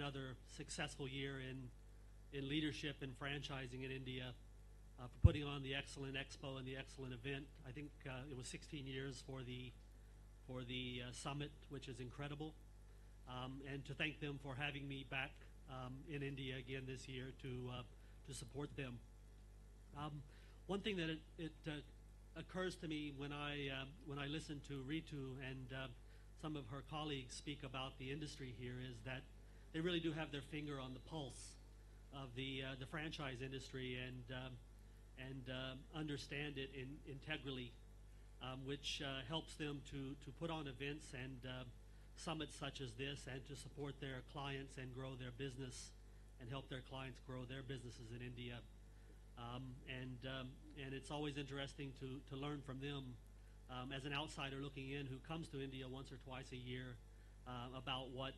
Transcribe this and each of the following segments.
another successful year in leadership and franchising in India, for putting on the excellent expo and the excellent event. I think it was 16 years for the summit, which is incredible. And to thank them for having me back in India again this year to support them. One thing that it occurs to me when I listen to Ritu and some of her colleagues speak about the industry here is that they really do have their finger on the pulse of the franchise industry and understand it integrally, which helps them to put on events and summits such as this and to support their clients and grow their business and help their clients grow their businesses in India. And it's always interesting to learn from them as an outsider looking in who comes to India once or twice a year about what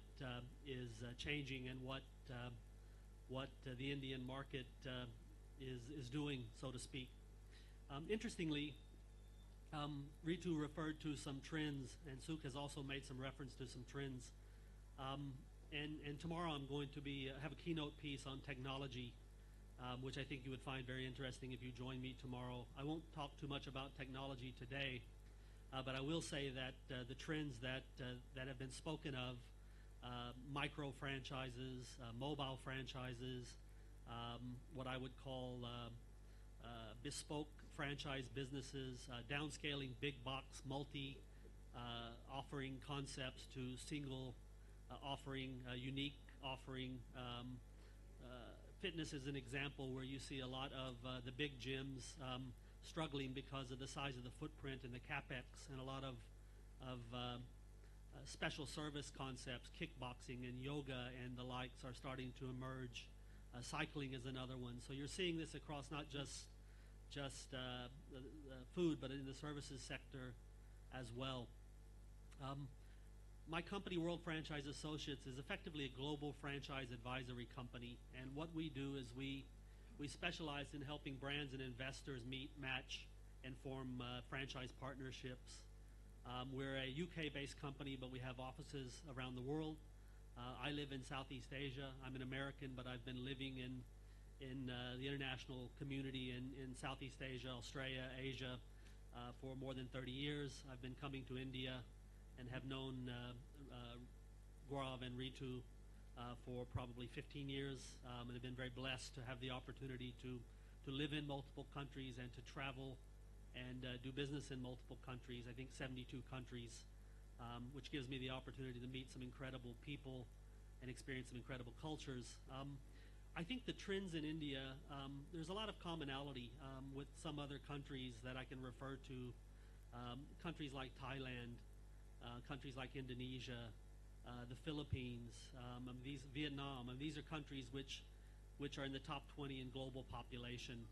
is changing and what the Indian market is doing, so to speak. Interestingly, Ritu referred to some trends, and Suk has also made some reference to some trends. And tomorrow I'm going to have a keynote piece on technology, which I think you would find very interesting if you join me tomorrow. I won't talk too much about technology today, but I will say that the trends that have been spoken of, micro franchises, mobile franchises, what I would call bespoke franchise businesses, downscaling big box multi offering concepts to single offering, unique offering. Fitness is an example where you see a lot of the big gyms struggling because of the size of the footprint and the capex, and a lot of special service concepts, kickboxing and yoga and the likes are starting to emerge. Cycling is another one. So you're seeing this across not just food, but in the services sector as well. My company, World Franchise Associates, is effectively a global franchise advisory company, and what we do is we specialize in helping brands and investors meet, match, and form franchise partnerships. We're a UK-based company, but we have offices around the world. I live in Southeast Asia. I'm an American, but I've been living in the international community in Southeast Asia, Australia, Asia for more than 30 years. I've been coming to India and have known Gaurav and Ritu for probably 15 years, and have been very blessed to have the opportunity to live in multiple countries and to travel and do business in multiple countries, I think 72 countries, which gives me the opportunity to meet some incredible people and experience some incredible cultures. I think the trends in India, there's a lot of commonality with some other countries that I can refer to, countries like Thailand, countries like Indonesia, the Philippines, Vietnam. These are countries which are in the top 20 in global population,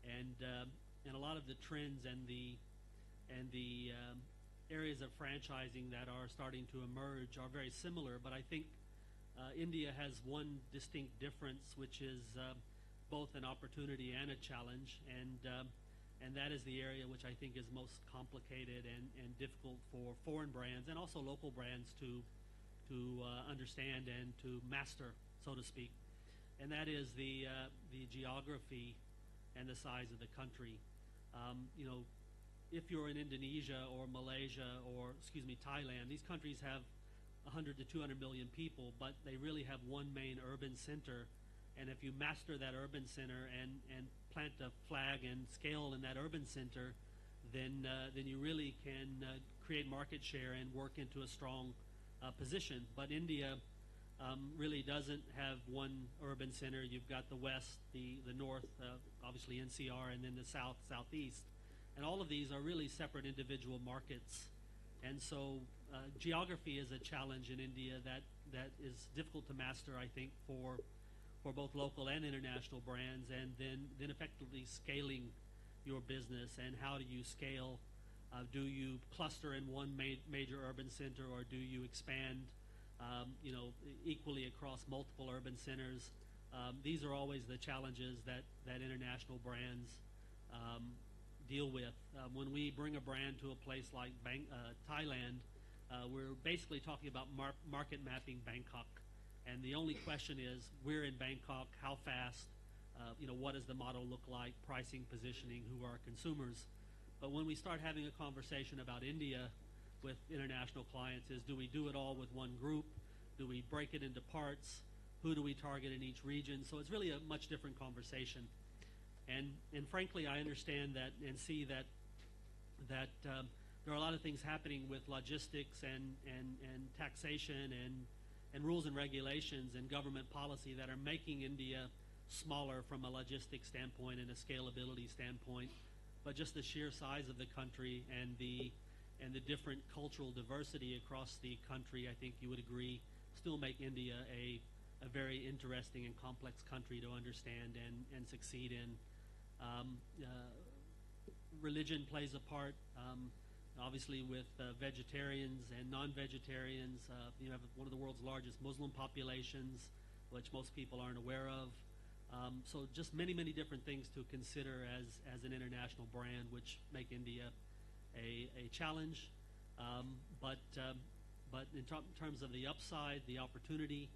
and a lot of the trends and the areas of franchising that are starting to emerge are very similar. But I think India has one distinct difference, which is both an opportunity and a challenge, and that is the area which I think is most complicated and difficult for foreign brands and also local brands to understand and to master, so to speak. And that is the geography and the size of the country. If you're in Indonesia or Malaysia or, Thailand, these countries have 100 to 200 million people, but they really have one main urban center. And if you master that urban center and plant a flag and scale in that urban center, then you really can create market share and work into a strong position. But India really doesn't have one urban center. You've got the west, the north, obviously NCR, and then the south, southeast. And all of these are really separate individual markets. And so geography is a challenge in India that is difficult to master, I think, for both local and international brands, and then effectively scaling your business. And how do you scale? Do you cluster in one major urban center, or do you expand equally across multiple urban centers? These are always the challenges that international brands deal with. When we bring a brand to a place like Thailand, we're basically talking about market mapping Bangkok. And the only question is, we're in Bangkok, how fast, what does the model look like, pricing, positioning, who are our consumers? But when we start having a conversation about India with international clients is, do we do it all with one group? Do we break it into parts? Who do we target in each region? So it's really a much different conversation. And frankly, I understand that and see that there are a lot of things happening with logistics and taxation and rules and regulations and government policy that are making India smaller from a logistics standpoint and a scalability standpoint. But just the sheer size of the country and the different cultural diversity across the country, I think you would agree, still make India a very interesting and complex country to understand and succeed in. Religion plays a part, obviously with vegetarians and non-vegetarians. You have one of the world's largest Muslim populations, which most people aren't aware of. So just many, many different things to consider as an international brand, which make India a challenge. But in terms of the upside, the opportunity,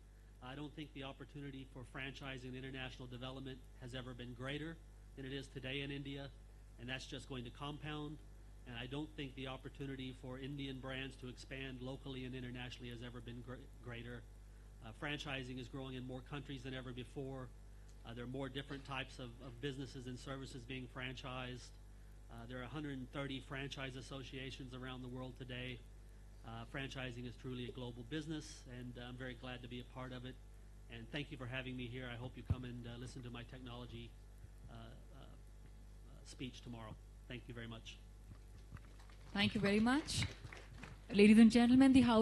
I don't think the opportunity for franchising and international development has ever been greater than it is today in India, and that's just going to compound. And I don't think the opportunity for Indian brands to expand locally and internationally has ever been greater. Franchising is growing in more countries than ever before. There are more different types of businesses and services being franchised. There are 130 franchise associations around the world today. Franchising is truly a global business, and I'm very glad to be a part of it. And thank you for having me here. I hope you come and listen to my technology speech tomorrow. Thank you very much. Thank you very much. Ladies and gentlemen, the House